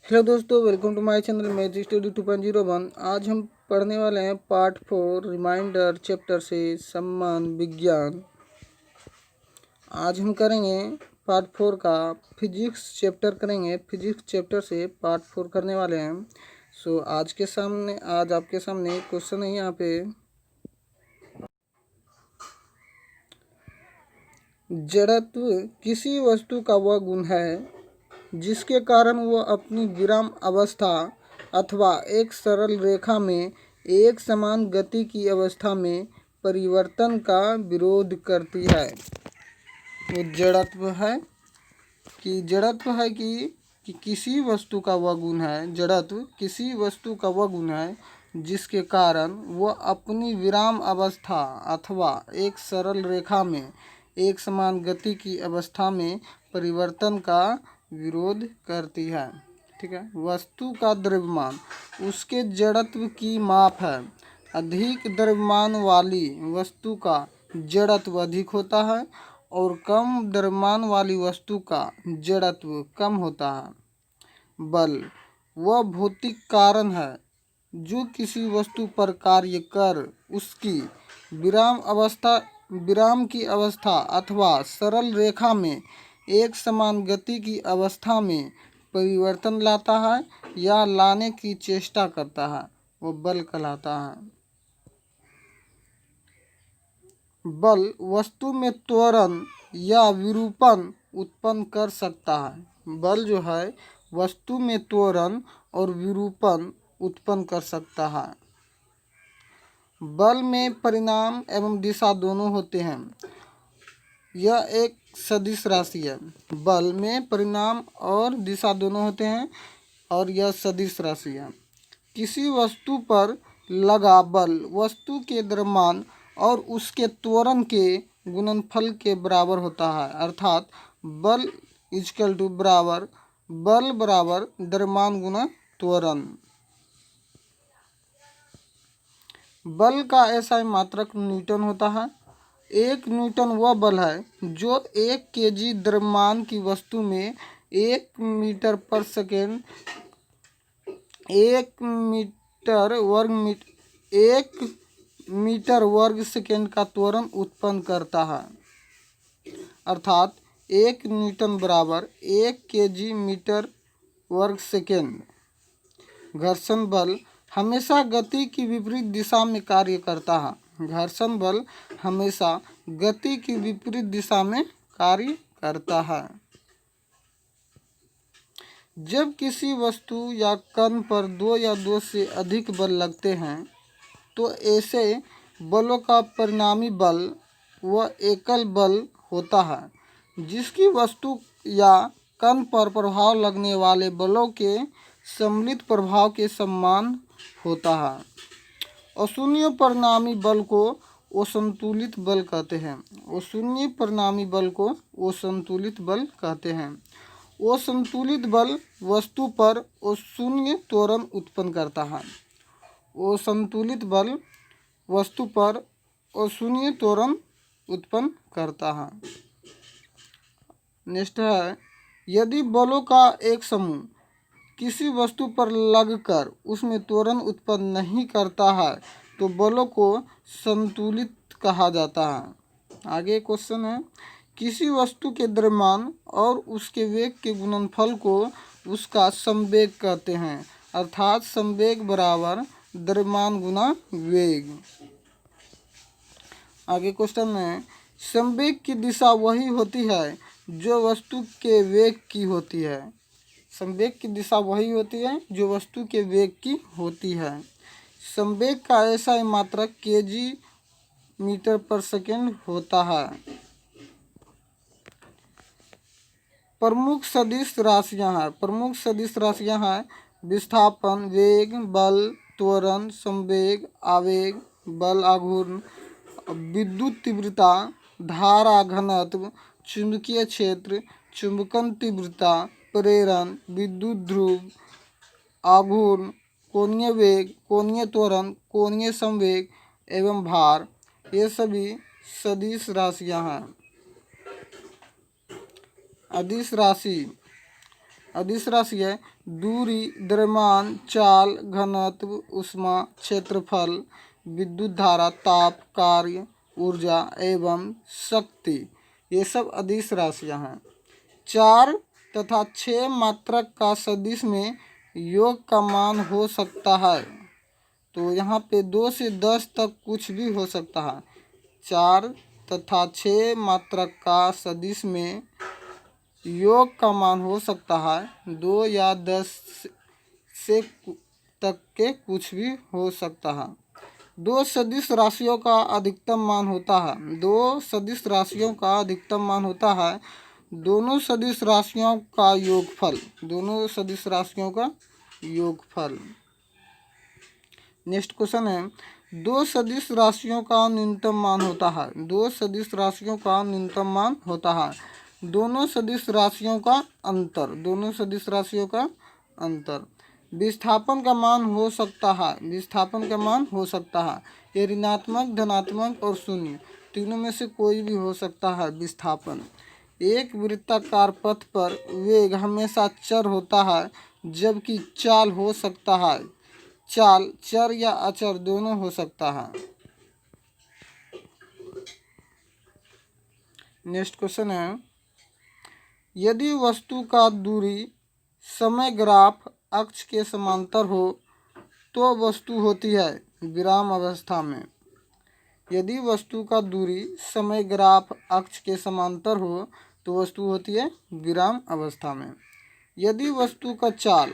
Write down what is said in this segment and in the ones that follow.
Hello दोस्तों, welcome to my channel magic study 2.01। आज हम पढ़ने वाले हैं पार्ट 4 रिमाइंडर चैप्टर से सम्मान विज्ञान। आज हम करेंगे पार्ट 4 का फिजिक्स चैप्टर करेंगे। फिजिक्स चैप्टर से पार्ट 4 करने वाले हैं। आज आपके सामने क्वेश्चन है यहाँ पे। जड़त्व किसी वस्तु का वह गुण है जिसके कारण वह अपनी विराम अवस्था अथवा एक सरल रेखा में एक समान गति की अवस्था में परिवर्तन का विरोध करती है। वो जड़त्व है कि किसी वस्तु का वह गुण है। जड़त्व किसी वस्तु का वह गुण है जिसके कारण वह अपनी विराम अवस्था अथवा एक सरल रेखा में एक समान गति की अवस्था में परिवर्तन का विरोध करती है। ठीक है। वस्तु का द्रव्यमान उसके जड़त्व की माप है। अधिक द्रव्यमान वाली वस्तु का जड़त्व अधिक होता है और कम द्रव्यमान वाली वस्तु का जड़त्व कम होता है। बल वह भौतिक कारण है जो किसी वस्तु पर कार्य कर उसकी विराम की अवस्था अथवा सरल रेखा में एक समान गति की अवस्था में परिवर्तन लाता है या लाने की चेष्टा करता है, वो बल कहलाता है। बल वस्तु में त्वरण या विरूपण उत्पन्न कर सकता है। बल जो है वस्तु में त्वरण और विरूपण उत्पन्न कर सकता है। बल में परिमाण एवं दिशा दोनों होते हैं। यह एक सदिश राशि है। बल में परिमाण और दिशा दोनों होते हैं और यह सदिश राशि है। किसी वस्तु पर लगा बल वस्तु के द्रव्यमान और उसके त्वरण के गुणनफल के बराबर होता है। अर्थात बल इक्वल टू बराबर द्रव्यमान गुना त्वरण। बल का SI मात्रक न्यूटन होता है। 1 न्यूटन वह बल है जो 1 kg द्रव्यमान की वस्तु में 1 मीटर वर्ग सेकेंड का त्वरण उत्पन्न करता है। अर्थात 1 न्यूटन बराबर 1 kg मीटर वर्ग सेकेंड। घर्षण बल हमेशा गति की विपरीत दिशा में कार्य करता है। घर्षण बल हमेशा गति की विपरीत दिशा में कार्य करता है। जब किसी वस्तु या कण पर 2 या 2 से अधिक बल लगते हैं तो ऐसे बलों का परिणामी बल वह एकल बल होता है जिसकी वस्तु या कण पर प्रभाव लगने वाले बलों के सम्मिलित प्रभाव के समान होता है। अशून्य परिणामी बल को असंतुलित बल कहते हैं। अशून्य परिणामी बल को असंतुलित बल कहते हैं। असंतुलित बल वस्तु पर अशून्य त्वरण उत्पन्न करता है। असंतुलित बल वस्तु पर अशून्य त्वरण उत्पन्न करता है। नेक्स्ट है, यदि बलों का एक समूह किसी वस्तु पर लगकर उसमें त्वरण उत्पन्न नहीं करता है तो बलों को संतुलित कहा जाता है। आगे क्वेश्चन है, किसी वस्तु के द्रव्यमान और उसके वेग के गुणनफल को उसका संवेग कहते हैं। अर्थात संवेग बराबर द्रव्यमान गुना वेग। आगे क्वेश्चन है, संवेग की दिशा वही होती है जो वस्तु के वेग की होती है। संवेग की दिशा वही होती है जो वस्तु के वेग की होती है। संवेग का SI मात्रक kg मीटर पर सेकेंड होता है। प्रमुख सदिश राशियां हैं विस्थापन, वेग, बल, त्वरण, संवेग, आवेग, बल आघूर्ण, विद्युत तीव्रता, धारा घनत्व, चुंबकीय क्षेत्र, चुंबकन तीव्रता, प्रेरण, विद्युत ध्रुव, आघूर्ण, कोणीय वेग, कोणीय त्वरण, कोणीय संवेग एवं भार, ये सभी सदिश राशियां हैं। अदिश राशि अदिश राशि है दूरी, द्रव्यमान, चाल, घनत्व, ऊष्मा, क्षेत्रफल, विद्युत धारा, ताप, कार्य, ऊर्जा एवं शक्ति, ये सब अदिश राशियां हैं। 4 तथा 6 मात्रक का सदिश में योग का मान हो सकता है। तो यहाँ पे 2 से 10 तक कुछ भी हो सकता है। 4 तथा 6 मात्रक का सदिश में योग का मान हो सकता है 2 या 10 से तक के कुछ भी हो सकता है। 2 सदिश राशियों का अधिकतम मान होता है। 2 सदिश राशियों का अधिकतम मान होता है दोनों सदिश राशियों का योगफल। दोनों सदिश राशियों का योगफल। नेक्स्ट क्वेश्चन है 2 सदिश राशियों का न्यूनतम मान होता है। 2 सदिश राशियों का न्यूनतम मान होता है दोनों सदिश राशियों का अंतर। दोनों सदिश राशियों का अंतर। विस्थापन का मान हो सकता है। विस्थापन का मान हो सकता है ये ऋणात्मक, धनात्मक और शून्य तीनों में से कोई भी हो सकता है। विस्थापन एक वृत्ताकार पथ पर वेग हमेशा चर होता है जबकि चाल हो सकता है। चाल चर या अचर दोनों हो सकता है। नेक्स्ट क्वेश्चन है यदि वस्तु का दूरी समय ग्राफ अक्ष के समांतर हो तो वस्तु होती है विराम अवस्था में। यदि वस्तु का दूरी समय ग्राफ अक्ष के समांतर हो तो वस्तु होती है विराम अवस्था में। यदि वस्तु का चाल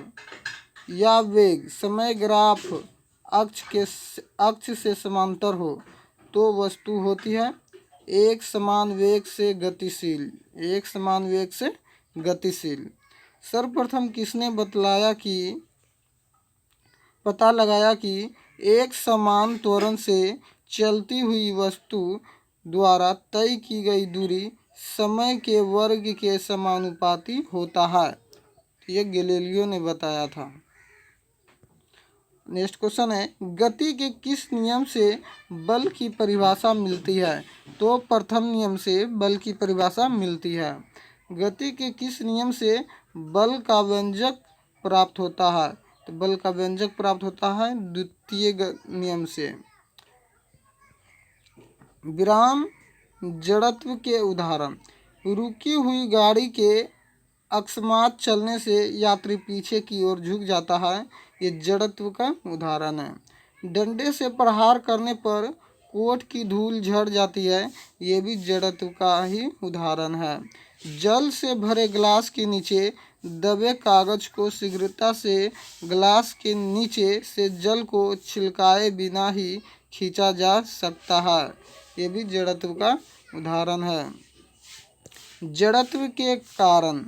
या वेग समय ग्राफ अक्ष से समांतर हो तो वस्तु होती है एक समान वेग से गतिशील। एक समान वेग से गतिशील। सर्वप्रथम किसने पता लगाया कि एक समान त्वरण से चलती हुई वस्तु द्वारा तय की गई दूरी समय के वर्ग के समानुपाती होता है। ये गैलीलियो ने बताया था। नेक्स्ट क्वेश्चन है गति के किस नियम से बल की परिभाषा मिलती है। तो प्रथम नियम से बल की परिभाषा मिलती है। गति के किस नियम से बल का व्यंजक प्राप्त होता है। तो बल का व्यंजक प्राप्त होता है द्वितीय नियम से। विराम जड़त्व के उदाहरण रुकी हुई गाड़ी के अकस्मात चलने से यात्री पीछे की ओर झुक जाता है ये जड़त्व का उदाहरण है। डंडे से प्रहार करने पर कोट की धूल झड़ जाती है ये भी जड़त्व का ही उदाहरण है। जल से भरे गिलास के नीचे दबे कागज को शीघ्रता से गिलास के नीचे से जल को छिलकाए बिना ही खींचा जा सकता है ये भी जड़त्व का उदाहरण है। जड़त्व के कारण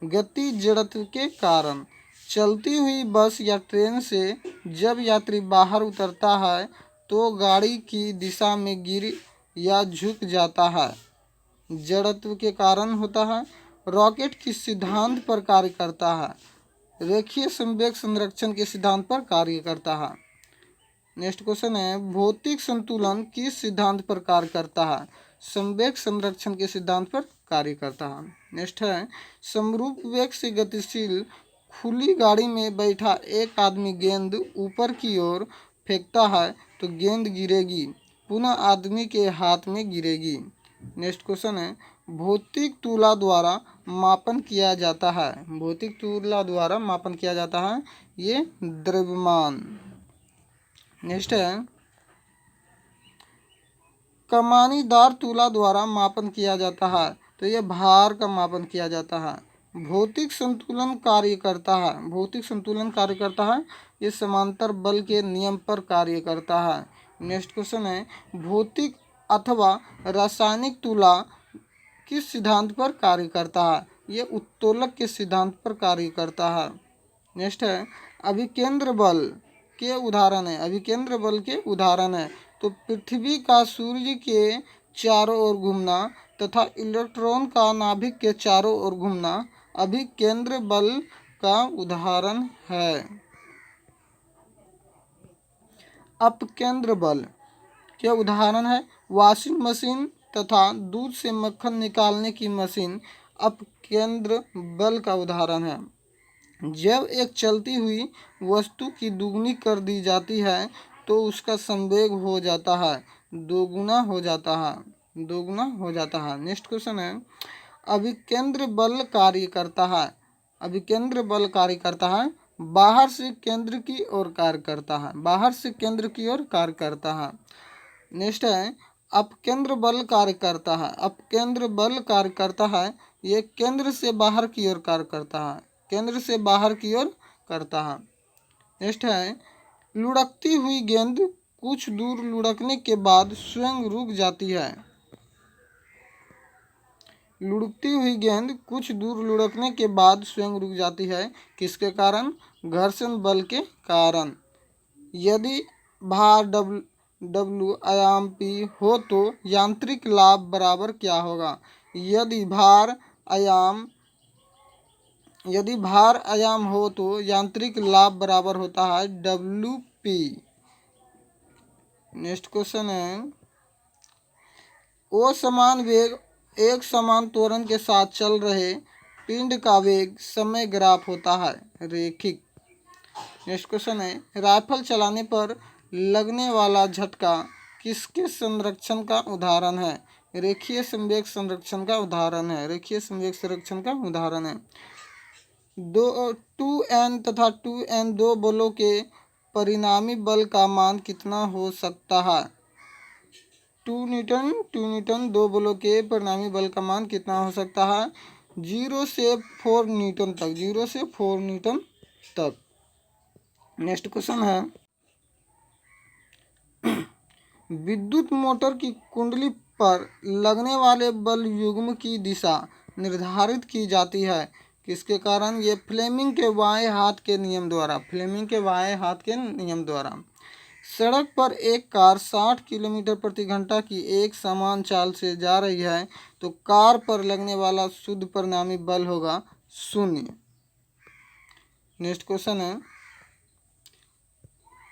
गति जड़त्व के कारण चलती हुई बस या ट्रेन से जब यात्री बाहर उतरता है तो गाड़ी की दिशा में गिर या झुक जाता है जड़त्व के कारण होता है। रॉकेट किस सिद्धांत पर कार्य करता है। रेखीय संवेग संरक्षण के सिद्धांत पर कार्य करता है। नेक्स्ट क्वेश्चन है भौतिक संतुलन किस सिद्धांत पर कार्य करता है। संवेग संरक्षण के सिद्धांत पर कार्य करता है। नेक्स्ट है समरूप वेग से गतिशील खुली गाड़ी में बैठा एक आदमी गेंद ऊपर की ओर फेंकता है तो गेंद गिरेगी पुनः आदमी के हाथ में गिरेगी। नेक्स्ट क्वेश्चन है भौतिक तुला द्वारा मापन किया जाता है। भौतिक तुला द्वारा मापन किया जाता है ये द्रव्यमान। नेक्स्ट है कमानीदार तुला द्वारा मापन किया जाता है तो ये भार का मापन किया जाता है। भौतिक संतुलन कार्य करता है। भौतिक संतुलन कार्य करता है ये समांतर बल के नियम पर कार्य करता है। नेक्स्ट क्वेश्चन है भौतिक अथवा रासायनिक तुला किस सिद्धांत पर कार्य करता है। ये उत्तोलक के सिद्धांत पर कार्य करता है। नेक्स्ट है अभिकेंद्र बल के उदाहरण है। अभिकेंद्र बल के उदाहरण है तो पृथ्वी का सूर्य के चारों ओर घूमना तथा इलेक्ट्रॉन का नाभिक के चारों ओर घूमना अभिकेंद्र बल का उदाहरण है। अपकेंद्र बल के उदाहरण है वॉशिंग मशीन तथा दूध से मक्खन निकालने की मशीन अपकेंद्र बल का उदाहरण है। जब एक चलती हुई वस्तु की दुगनी कर दी जाती है तो उसका संवेग हो जाता है, दोगुना हो जाता है, दोगुना हो जाता है। नेक्स्ट क्वेश्चन है, अभिकेंद्र बल कार्य करता है। अभिकेंद्र बल कार्य करता है, बाहर से केंद्र की ओर कार्य करता है, बाहर से केंद्र की ओर कार्य करता है। नेक्स्ट है, अपकेंद्र बल कार्य करता है। अपकेंद्र बल कार्य करता है, ये केंद्र से बाहर की ओर कार्य करता है, केंद्र से बाहर की ओर करता है। नेक्स्ट है, लुढ़कती हुई गेंद कुछ दूर लुढ़कने के बाद स्वयं रुक जाती है। लुढ़कती हुई गेंद कुछ दूर लुढ़कने के बाद स्वयं रुक जाती है, किसके कारण? घर्षण बल के कारण। यदि भार डब्ल्यू आयाम पी हो तो यांत्रिक लाभ बराबर क्या होगा? यदि भार आयाम हो तो यांत्रिक लाभ बराबर होता है डब्ल्यू पी। नेक्स्ट क्वेश्चन है, ओ समान वेग एक समान त्वरण के साथ चल रहे पिंड का वेग समय ग्राफ होता है, रेखिक। नेक्स्ट क्वेश्चन है, राइफल चलाने पर लगने वाला झटका किसके संरक्षण का उदाहरण है? रेखीय संवेग संरक्षण का उदाहरण है, रेखीय संवेग संरक्षण का उदाहरण है। 2n तथा 2n दो बलों के परिणामी बल का मान कितना हो सकता है? 2 न्यूटन दो बलों के परिणामी बल का मान कितना हो सकता है? 0 से 4 न्यूटन तक, 0 से 4 न्यूटन तक। नेक्स्ट क्वेश्चन है, विद्युत मोटर की कुंडली पर लगने वाले बल युग्म की दिशा निर्धारित की जाती है, किसके कारण? ये फ्लेमिंग के बाएं हाथ के नियम द्वारा, फ्लेमिंग के बाएं हाथ के नियम द्वारा। सड़क पर एक कार 60 किलोमीटर प्रति घंटा की एक समान चाल से जा रही है तो कार पर लगने वाला शुद्ध परिणामी बल होगा 0। नेक्स्ट क्वेश्चन है,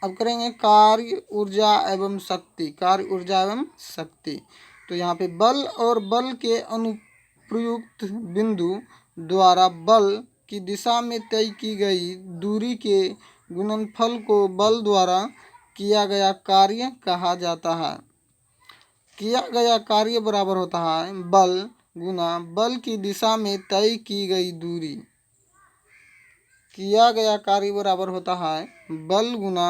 अब करेंगे कार्य ऊर्जा एवं शक्ति, कार्य ऊर्जा एवं शक्ति। तो यहाँ पे बल और बल के अनुप्रयुक्त बिंदु द्वारा बल की दिशा में तय की गई दूरी के गुणनफल को बल द्वारा किया गया कार्य कहा जाता है। किया गया कार्य बराबर होता है बल गुना बल की दिशा में तय की गई दूरी। किया गया कार्य बराबर होता है बल गुना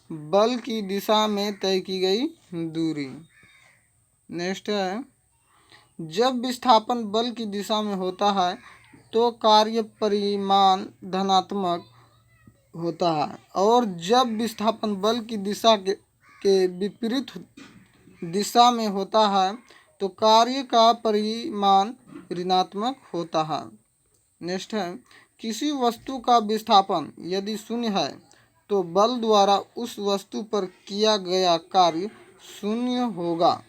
बल की दिशा में तय की गई दूरी। नेक्स्ट है, जब विस्थापन बल की दिशा में होता है तो कार्य परिमाण धनात्मक होता है और जब विस्थापन बल की दिशा के विपरीत दिशा में होता है तो कार्य का परिमाण ऋणात्मक होता है। नेक्स्ट है, किसी वस्तु का विस्थापन यदि 0 है तो बल द्वारा उस वस्तु पर किया गया कार्य 0 होगा।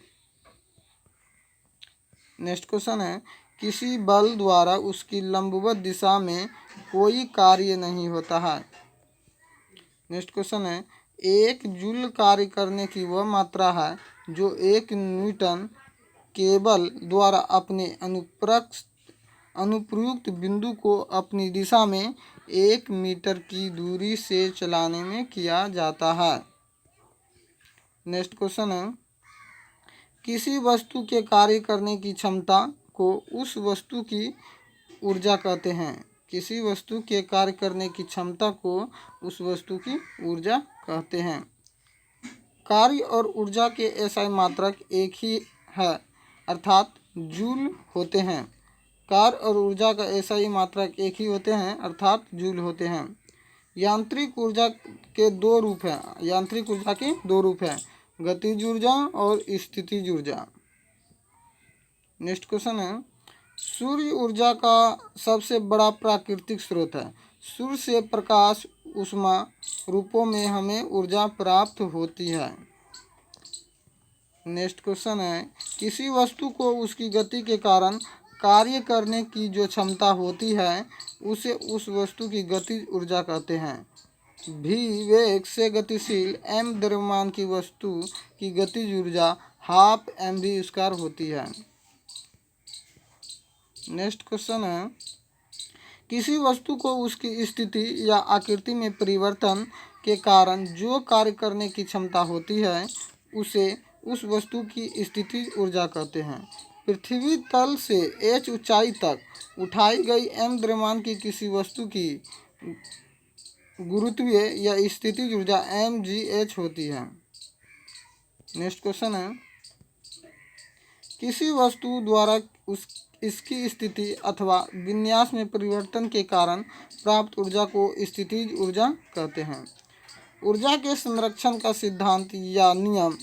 नेक्स्ट क्वेश्चन है, किसी बल द्वारा उसकी लंबवत दिशा में कोई कार्य नहीं होता है। नेक्स्ट क्वेश्चन है, एक जूल कार्य करने की वह मात्रा है जो 1 न्यूटन केबल द्वारा अपने अनुप्रयुक्त बिंदु को अपनी दिशा में 1 मीटर की दूरी से चलाने में किया जाता है। नेक्स्ट क्वेश्चन है, किसी वस्तु के कार्य करने की क्षमता को उस वस्तु की ऊर्जा कहते हैं। किसी वस्तु के कार्य करने की क्षमता को उस वस्तु की ऊर्जा कहते हैं। कार्य और ऊर्जा के एसआई मात्रक एक ही है अर्थात जूल होते हैं। कार्य और ऊर्जा का एसआई मात्रक एक ही होते हैं अर्थात जूल होते हैं। यांत्रिक ऊर्जा के दो रूप हैं, यांत्रिक ऊर्जा के दो रूप हैं, गतिज ऊर्जा और स्थितिज ऊर्जा। नेक्स्ट क्वेश्चन है, सूर्य ऊर्जा का सबसे बड़ा प्राकृतिक स्रोत है। सूर्य से प्रकाश ऊष्मा रूपों में हमें ऊर्जा प्राप्त होती है। नेक्स्ट क्वेश्चन है, किसी वस्तु को उसकी गति के कारण कार्य करने की जो क्षमता होती है उसे उस वस्तु की गतिज ऊर्जा कहते हैं। v वेग से गतिशील m द्रव्यमान की वस्तु की गतिज ऊर्जा 12 mv² होती है। नेक्स्ट क्वेश्चन है, किसी वस्तु को उसकी स्थिति या आकृति में परिवर्तन के कारण जो कार्य करने की क्षमता होती है उसे उस वस्तु की स्थितिज ऊर्जा कहते हैं। पृथ्वी तल से h ऊंचाई तक उठाई गई m द्रव्यमान की किसी वस्तु की गुरुत्वीय या स्थितिज ऊर्जा mgh होती है। नेक्स्ट क्वेश्चन है, किसी वस्तु द्वारा इसकी स्थिति अथवा विन्यास में परिवर्तन के कारण प्राप्त ऊर्जा को स्थितिज ऊर्जा कहते हैं। ऊर्जा के संरक्षण का सिद्धांत या नियम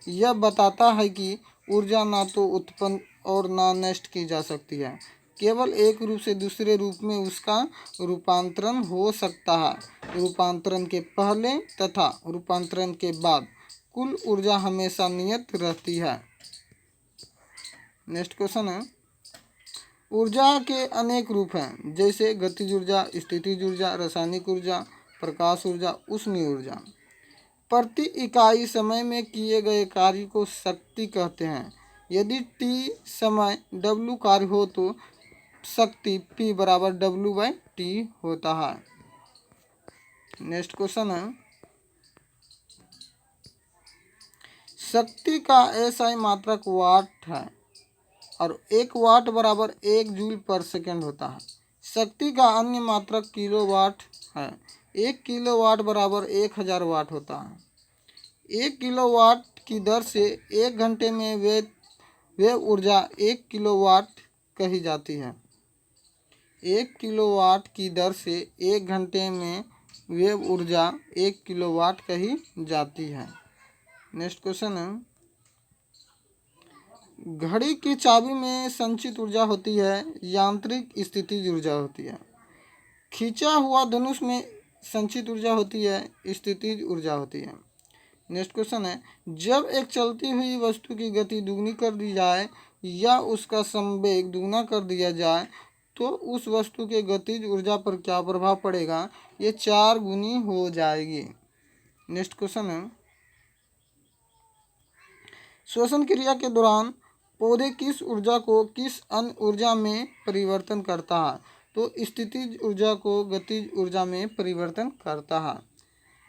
यह बताता है कि ऊर्जा ना तो उत्पन्न और ना नष्ट की जा सकती है, केवल एक रूप से दूसरे रूप में उसका रूपांतरण हो सकता है। रूपांतरण के पहले तथा रूपांतरण के बाद कुल ऊर्जा हमेशा नियत रहती है। नेक्स्ट क्वेश्चन है, ऊर्जा के अनेक रूप हैं, जैसे गतिज ऊर्जा, स्थितिज ऊर्जा, रासायनिक ऊर्जा, प्रकाश ऊर्जा, ऊष्मीय ऊर्जा। प्रति इकाई समय में किए गए कार्य को शक्ति कहते हैं। यदि t समय w कार्य हो तो शक्ति P बराबर W/T होता है। नेक्स्ट क्वेश्चन है, शक्ति का SI मात्रक वाट है और 1 वाट बराबर 1 जूल पर सेकंड होता है। शक्ति का अन्य मात्रक किलोवाट है। 1 किलोवाट बराबर 1000 वाट होता है। 1 किलोवाट की दर से 1 घंटे में वे ऊर्जा 1 किलोवाट कही जाती है। 1 किलोवाट की दर से 1 घंटे में वे ऊर्जा 1 किलोवाट कही जाती है। नेक्स्ट क्वेश्चन है, घड़ी की चाबी में संचित ऊर्जा होती है, यांत्रिक स्थितिज ऊर्जा होती है। खींचा हुआ धनुष में संचित ऊर्जा होती है, स्थितिज ऊर्जा होती है। नेक्स्ट क्वेश्चन है, जब एक चलती हुई वस्तु की गति दुगनी कर दी जाए या उसका संवेग दुगना कर दिया जाए तो उस वस्तु के गतिज ऊर्जा पर क्या प्रभाव पड़ेगा? ये 4 गुनी हो जाएगी। नेक्स्ट क्वेश्चन है, श्वसन क्रिया के दौरान पौधे किस ऊर्जा को किस अन्य ऊर्जा में परिवर्तन करता है? तो स्थितिज ऊर्जा को गतिज ऊर्जा में परिवर्तन करता है।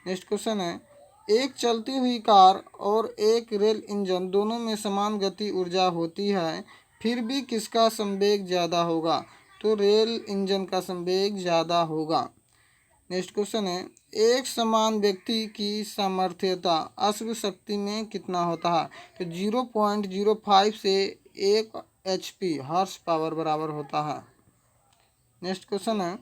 नेक्स्ट क्वेश्चन है, एक चलती हुई कार और एक रेल इंजन दोनों में समान गति ऊर्जा होती है, फिर भी किसका संवेग ज़्यादा होगा? तो रेल इंजन का संवेग ज़्यादा होगा। नेक्स्ट क्वेश्चन है, एक समान व्यक्ति की सामर्थ्यता अश्व शक्ति में कितना होता है? तो 0.05 से 1 HP हॉर्स पावर बराबर होता है। नेक्स्ट क्वेश्चन है,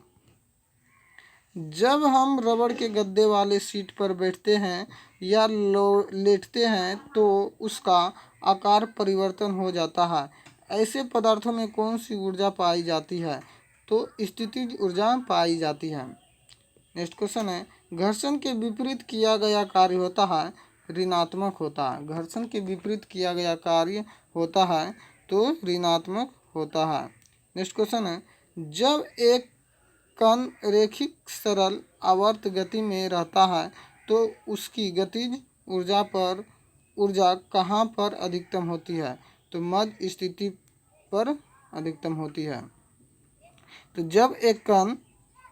जब हम रबड़ के गद्दे वाले सीट पर बैठते हैं या लेटते हैं तो उसका आकार परिवर्तन हो जाता है। ऐसे पदार्थों में कौन सी ऊर्जा पाई जाती है? तो स्थितिज ऊर्जा पाई जाती है। नेक्स्ट क्वेश्चन है, घर्षण के विपरीत किया गया कार्य होता है, ऋणात्मक होता है। घर्षण के विपरीत किया गया कार्य होता है तो ऋणात्मक होता है। नेक्स्ट क्वेश्चन है, जब एक कण रैखिक सरल आवर्त गति में रहता है तो उसकी गतिज ऊर्जा कहाँ पर अधिकतम होती है? तो मध्य स्थिति पर अधिकतम होती है। तो जब एक कण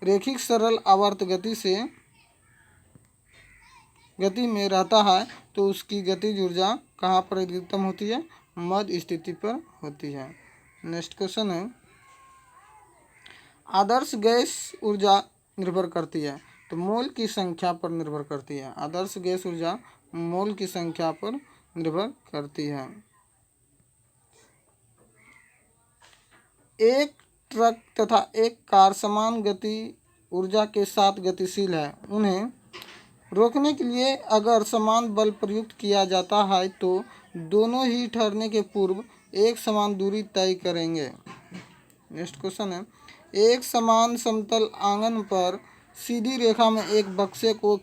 रैखिक सरल आवर्त गति में रहता है तो उसकी गतिज ऊर्जा कहाँ पर अधिकतम होती है? मध्य स्थिति पर होती है। नेक्स्ट क्वेश्चन है, आदर्श गैस ऊर्जा निर्भर करती है तो मोल की संख्या पर निर्भर करती है। आदर्श गैस ऊर्जा मोल की संख्या पर निर्भर करती है। एक ट्रक तथा एक कार समान गति ऊर्जा के साथ गतिशील है। उन्हें रोकने के लिए अगर समान बल प्रयुक्त किया जाता है तो दोनों ही ठहरने के पूर्व एक समान दूरी तय करेंगे। नेक्स्ट क्वेश्चन है, एक समान समतल आंगन पर सीधी रेखा में एक बक्से को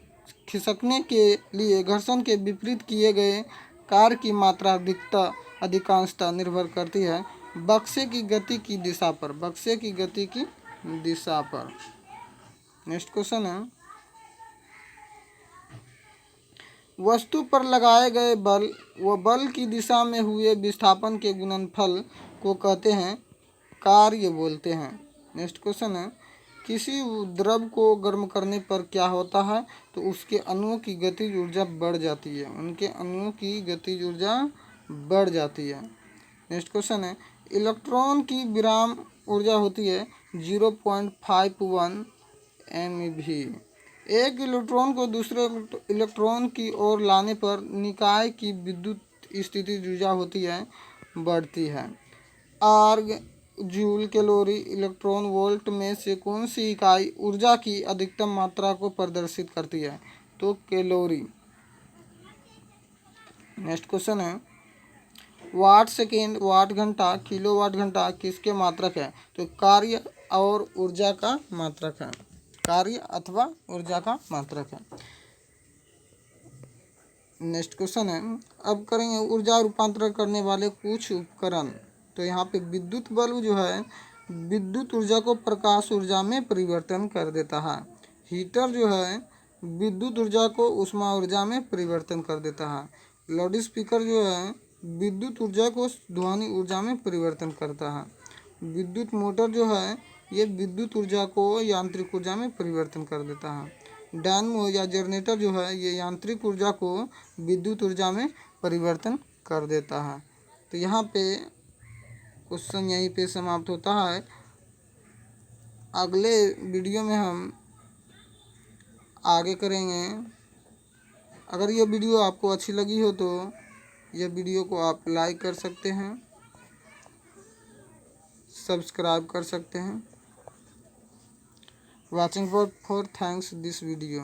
खिसकने के लिए घर्षण के विपरीत किए गए कार्य की मात्रा अधिकांशतः निर्भर करती है बक्से की गति की दिशा पर। बक्से की गति की दिशा पर। नेक्स्ट क्वेश्चन है, वस्तु पर लगाए गए बल व बल की दिशा में हुए विस्थापन के गुणनफल को कहते हैं कार्य बोलते हैं। नेक्स्ट क्वेश्चन है, किसी द्रव को गर्म करने पर क्या होता है? तो उसके अणुओं की गतिज ऊर्जा बढ़ जाती है, उनके अणुओं की गतिज ऊर्जा बढ़ जाती है। नेक्स्ट क्वेश्चन है, इलेक्ट्रॉन की विराम ऊर्जा होती है 0.51 MeV। एक इलेक्ट्रॉन को दूसरे इलेक्ट्रॉन की ओर लाने पर निकाय की विद्युत स्थितिज ऊर्जा होती है, बढ़ती है। आर्ग, जूल, कैलोरी, इलेक्ट्रॉन वोल्ट में से कौन सी इकाई ऊर्जा की अधिकतम मात्रा को प्रदर्शित करती है? तो कैलोरी। नेक्स्ट क्वेश्चन है, वाट सेकेंड, वाट घंटा, किलोवाट घंटा किसके मात्रक है? तो कार्य और ऊर्जा का मात्रक है, कार्य अथवा ऊर्जा का मात्रक है। नेक्स्ट क्वेश्चन है, अब करेंगे ऊर्जा रूपांतरण करने वाले कुछ उपकरण। तो यहाँ पे विद्युत बल्ब जो है विद्युत ऊर्जा को प्रकाश ऊर्जा में परिवर्तन कर देता है। हीटर जो है विद्युत ऊर्जा को ऊष्मा ऊर्जा में परिवर्तन कर देता है। लाउड स्पीकर जो है विद्युत ऊर्जा को ध्वनि ऊर्जा में परिवर्तन करता है। विद्युत मोटर जो है ये विद्युत ऊर्जा को यांत्रिक ऊर्जा में परिवर्तन कर देता है। डायनमो या जनरेटर जो है ये यांत्रिक ऊर्जा को विद्युत ऊर्जा में परिवर्तन कर देता है। तो यहाँ पे क्वेश्चन यहीं पे समाप्त होता है। अगले वीडियो में हम आगे करेंगे। अगर ये वीडियो आपको अच्छी लगी हो तो यह वीडियो को आप लाइक कर सकते हैं, सब्सक्राइब कर सकते हैं। Watching for thanks this video.